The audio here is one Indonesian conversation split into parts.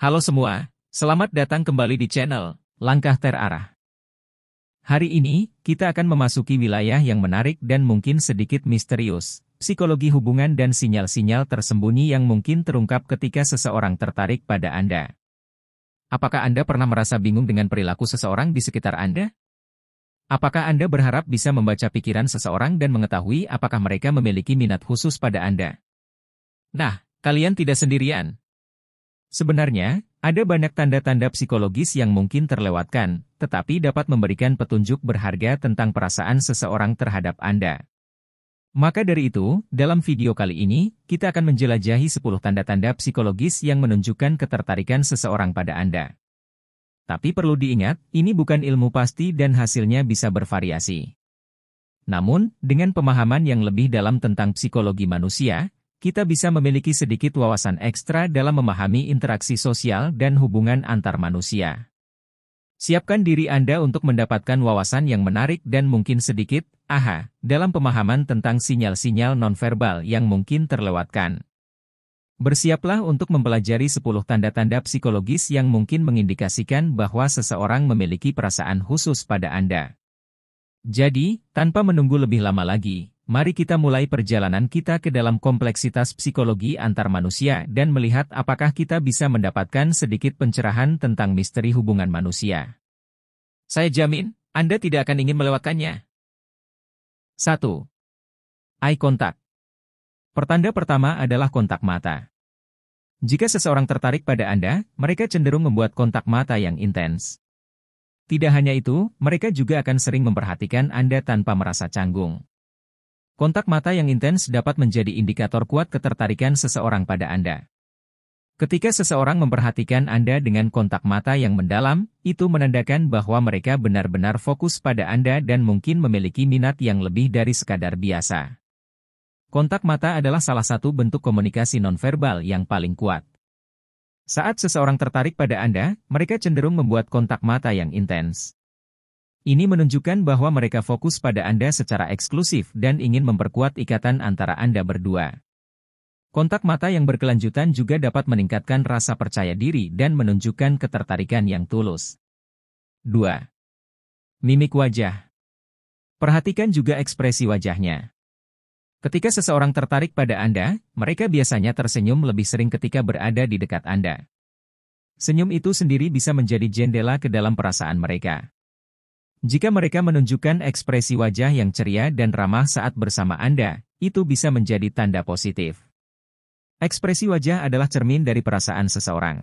Halo semua, selamat datang kembali di channel Langkah Terarah. Hari ini, kita akan memasuki wilayah yang menarik dan mungkin sedikit misterius, psikologi hubungan dan sinyal-sinyal tersembunyi yang mungkin terungkap ketika seseorang tertarik pada Anda. Apakah Anda pernah merasa bingung dengan perilaku seseorang di sekitar Anda? Apakah Anda berharap bisa membaca pikiran seseorang dan mengetahui apakah mereka memiliki minat khusus pada Anda? Nah, kalian tidak sendirian. Sebenarnya, ada banyak tanda-tanda psikologis yang mungkin terlewatkan, tetapi dapat memberikan petunjuk berharga tentang perasaan seseorang terhadap Anda. Maka dari itu, dalam video kali ini, kita akan menjelajahi 10 tanda-tanda psikologis yang menunjukkan ketertarikan seseorang pada Anda. Tapi perlu diingat, ini bukan ilmu pasti dan hasilnya bisa bervariasi. Namun, dengan pemahaman yang lebih dalam tentang psikologi manusia, kita bisa memiliki sedikit wawasan ekstra dalam memahami interaksi sosial dan hubungan antar manusia. Siapkan diri Anda untuk mendapatkan wawasan yang menarik dan mungkin sedikit, dalam pemahaman tentang sinyal-sinyal nonverbal yang mungkin terlewatkan. Bersiaplah untuk mempelajari 10 tanda-tanda psikologis yang mungkin mengindikasikan bahwa seseorang memiliki perasaan khusus pada Anda. Jadi, tanpa menunggu lebih lama lagi, mari kita mulai perjalanan kita ke dalam kompleksitas psikologi antar manusia dan melihat apakah kita bisa mendapatkan sedikit pencerahan tentang misteri hubungan manusia. Saya jamin, Anda tidak akan ingin melewatkannya. 1. Eye contact. Pertanda pertama adalah kontak mata. Jika seseorang tertarik pada Anda, mereka cenderung membuat kontak mata yang intens. Tidak hanya itu, mereka juga akan sering memperhatikan Anda tanpa merasa canggung. Kontak mata yang intens dapat menjadi indikator kuat ketertarikan seseorang pada Anda. Ketika seseorang memperhatikan Anda dengan kontak mata yang mendalam, itu menandakan bahwa mereka benar-benar fokus pada Anda dan mungkin memiliki minat yang lebih dari sekadar biasa. Kontak mata adalah salah satu bentuk komunikasi nonverbal yang paling kuat. Saat seseorang tertarik pada Anda, mereka cenderung membuat kontak mata yang intens. Ini menunjukkan bahwa mereka fokus pada Anda secara eksklusif dan ingin memperkuat ikatan antara Anda berdua. Kontak mata yang berkelanjutan juga dapat meningkatkan rasa percaya diri dan menunjukkan ketertarikan yang tulus. 2. Mimik wajah. Perhatikan juga ekspresi wajahnya. Ketika seseorang tertarik pada Anda, mereka biasanya tersenyum lebih sering ketika berada di dekat Anda. Senyum itu sendiri bisa menjadi jendela ke dalam perasaan mereka. Jika mereka menunjukkan ekspresi wajah yang ceria dan ramah saat bersama Anda, itu bisa menjadi tanda positif. Ekspresi wajah adalah cermin dari perasaan seseorang.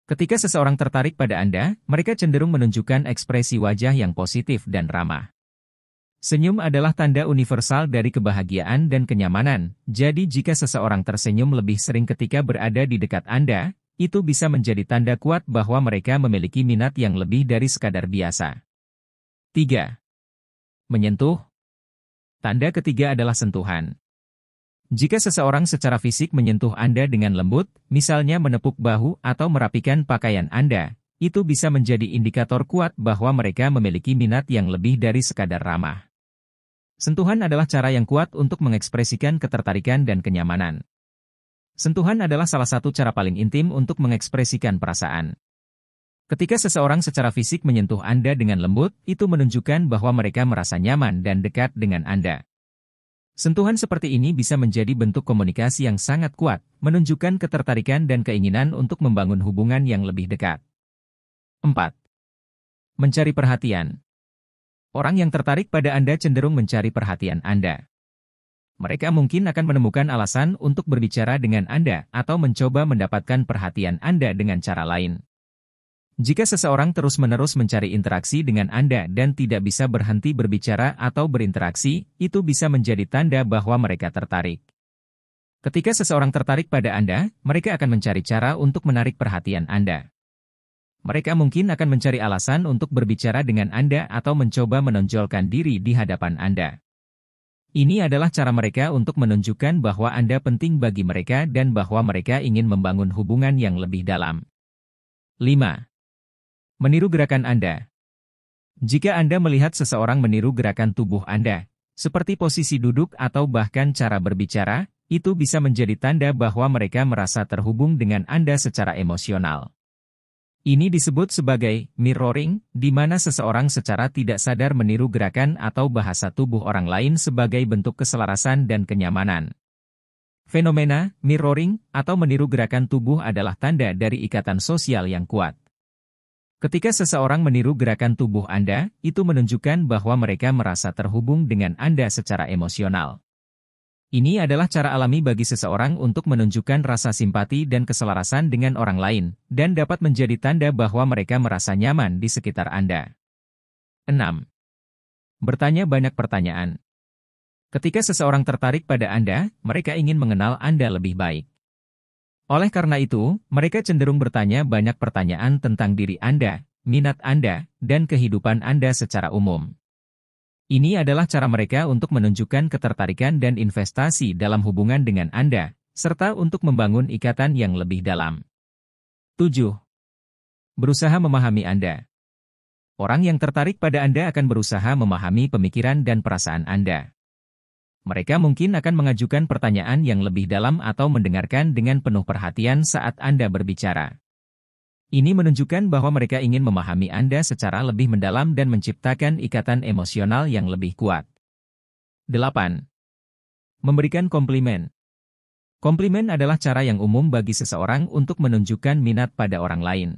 Ketika seseorang tertarik pada Anda, mereka cenderung menunjukkan ekspresi wajah yang positif dan ramah. Senyum adalah tanda universal dari kebahagiaan dan kenyamanan, jadi jika seseorang tersenyum lebih sering ketika berada di dekat Anda, itu bisa menjadi tanda kuat bahwa mereka memiliki minat yang lebih dari sekadar biasa. 3. Menyentuh. Tanda ketiga adalah sentuhan. Jika seseorang secara fisik menyentuh Anda dengan lembut, misalnya menepuk bahu atau merapikan pakaian Anda, itu bisa menjadi indikator kuat bahwa mereka memiliki minat yang lebih dari sekadar ramah. Sentuhan adalah cara yang kuat untuk mengekspresikan ketertarikan dan kenyamanan. Sentuhan adalah salah satu cara paling intim untuk mengekspresikan perasaan. Ketika seseorang secara fisik menyentuh Anda dengan lembut, itu menunjukkan bahwa mereka merasa nyaman dan dekat dengan Anda. Sentuhan seperti ini bisa menjadi bentuk komunikasi yang sangat kuat, menunjukkan ketertarikan dan keinginan untuk membangun hubungan yang lebih dekat. 4. Mencari perhatian. Orang yang tertarik pada Anda cenderung mencari perhatian Anda. Mereka mungkin akan menemukan alasan untuk berbicara dengan Anda atau mencoba mendapatkan perhatian Anda dengan cara lain. Jika seseorang terus-menerus mencari interaksi dengan Anda dan tidak bisa berhenti berbicara atau berinteraksi, itu bisa menjadi tanda bahwa mereka tertarik. Ketika seseorang tertarik pada Anda, mereka akan mencari cara untuk menarik perhatian Anda. Mereka mungkin akan mencari alasan untuk berbicara dengan Anda atau mencoba menonjolkan diri di hadapan Anda. Ini adalah cara mereka untuk menunjukkan bahwa Anda penting bagi mereka dan bahwa mereka ingin membangun hubungan yang lebih dalam. 5. Meniru gerakan Anda. Jika Anda melihat seseorang meniru gerakan tubuh Anda, seperti posisi duduk atau bahkan cara berbicara, itu bisa menjadi tanda bahwa mereka merasa terhubung dengan Anda secara emosional. Ini disebut sebagai mirroring, di mana seseorang secara tidak sadar meniru gerakan atau bahasa tubuh orang lain sebagai bentuk keselarasan dan kenyamanan. Fenomena mirroring atau meniru gerakan tubuh adalah tanda dari ikatan sosial yang kuat. Ketika seseorang meniru gerakan tubuh Anda, itu menunjukkan bahwa mereka merasa terhubung dengan Anda secara emosional. Ini adalah cara alami bagi seseorang untuk menunjukkan rasa simpati dan keselarasan dengan orang lain, dan dapat menjadi tanda bahwa mereka merasa nyaman di sekitar Anda. 6. Bertanya banyak pertanyaan. Ketika seseorang tertarik pada Anda, mereka ingin mengenal Anda lebih baik. Oleh karena itu, mereka cenderung bertanya banyak pertanyaan tentang diri Anda, minat Anda, dan kehidupan Anda secara umum. Ini adalah cara mereka untuk menunjukkan ketertarikan dan investasi dalam hubungan dengan Anda, serta untuk membangun ikatan yang lebih dalam. 7. Berusaha memahami Anda. Orang yang tertarik pada Anda akan berusaha memahami pemikiran dan perasaan Anda. Mereka mungkin akan mengajukan pertanyaan yang lebih dalam atau mendengarkan dengan penuh perhatian saat Anda berbicara. Ini menunjukkan bahwa mereka ingin memahami Anda secara lebih mendalam dan menciptakan ikatan emosional yang lebih kuat. 8. Memberikan komplimen. Komplimen adalah cara yang umum bagi seseorang untuk menunjukkan minat pada orang lain.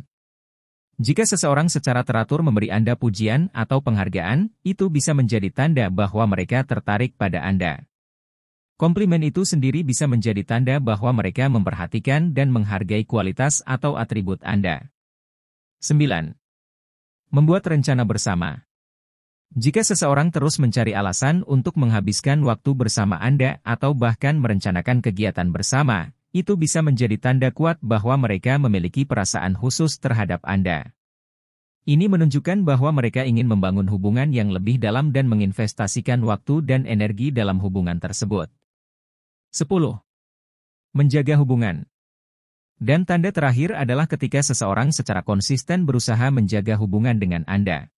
Jika seseorang secara teratur memberi Anda pujian atau penghargaan, itu bisa menjadi tanda bahwa mereka tertarik pada Anda. Komplimen itu sendiri bisa menjadi tanda bahwa mereka memperhatikan dan menghargai kualitas atau atribut Anda. 9. Membuat rencana bersama. Jika seseorang terus mencari alasan untuk menghabiskan waktu bersama Anda atau bahkan merencanakan kegiatan bersama, itu bisa menjadi tanda kuat bahwa mereka memiliki perasaan khusus terhadap Anda. Ini menunjukkan bahwa mereka ingin membangun hubungan yang lebih dalam dan menginvestasikan waktu dan energi dalam hubungan tersebut. 10. Menjaga hubungan. Dan tanda terakhir adalah ketika seseorang secara konsisten berusaha menjaga hubungan dengan Anda.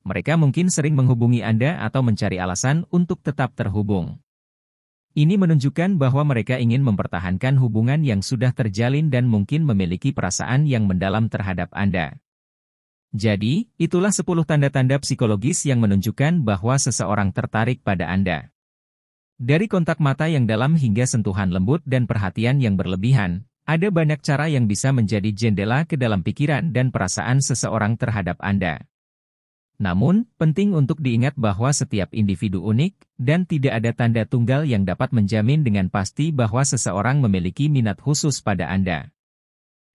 Mereka mungkin sering menghubungi Anda atau mencari alasan untuk tetap terhubung. Ini menunjukkan bahwa mereka ingin mempertahankan hubungan yang sudah terjalin dan mungkin memiliki perasaan yang mendalam terhadap Anda. Jadi, itulah 10 tanda-tanda psikologis yang menunjukkan bahwa seseorang tertarik pada Anda. Dari kontak mata yang dalam hingga sentuhan lembut dan perhatian yang berlebihan, ada banyak cara yang bisa menjadi jendela ke dalam pikiran dan perasaan seseorang terhadap Anda. Namun, penting untuk diingat bahwa setiap individu unik, dan tidak ada tanda tunggal yang dapat menjamin dengan pasti bahwa seseorang memiliki minat khusus pada Anda.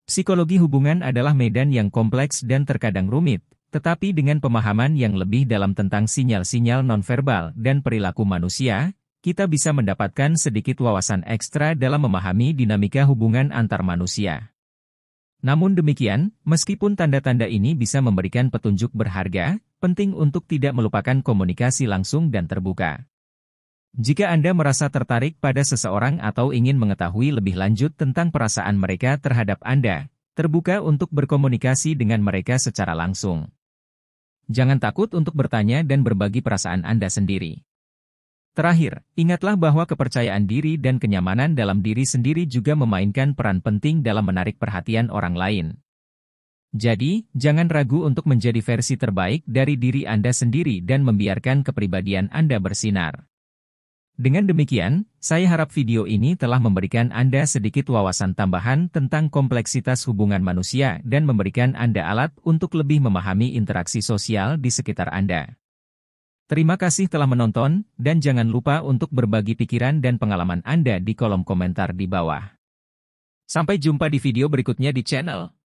Psikologi hubungan adalah medan yang kompleks dan terkadang rumit, tetapi dengan pemahaman yang lebih dalam tentang sinyal-sinyal nonverbal dan perilaku manusia, kita bisa mendapatkan sedikit wawasan ekstra dalam memahami dinamika hubungan antar manusia. Namun demikian, meskipun tanda-tanda ini bisa memberikan petunjuk berharga, penting untuk tidak melupakan komunikasi langsung dan terbuka. Jika Anda merasa tertarik pada seseorang atau ingin mengetahui lebih lanjut tentang perasaan mereka terhadap Anda, terbuka untuk berkomunikasi dengan mereka secara langsung. Jangan takut untuk bertanya dan berbagi perasaan Anda sendiri. Terakhir, ingatlah bahwa kepercayaan diri dan kenyamanan dalam diri sendiri juga memainkan peran penting dalam menarik perhatian orang lain. Jadi, jangan ragu untuk menjadi versi terbaik dari diri Anda sendiri dan membiarkan kepribadian Anda bersinar. Dengan demikian, saya harap video ini telah memberikan Anda sedikit wawasan tambahan tentang kompleksitas hubungan manusia dan memberikan Anda alat untuk lebih memahami interaksi sosial di sekitar Anda. Terima kasih telah menonton, dan jangan lupa untuk berbagi pikiran dan pengalaman Anda di kolom komentar di bawah. Sampai jumpa di video berikutnya di channel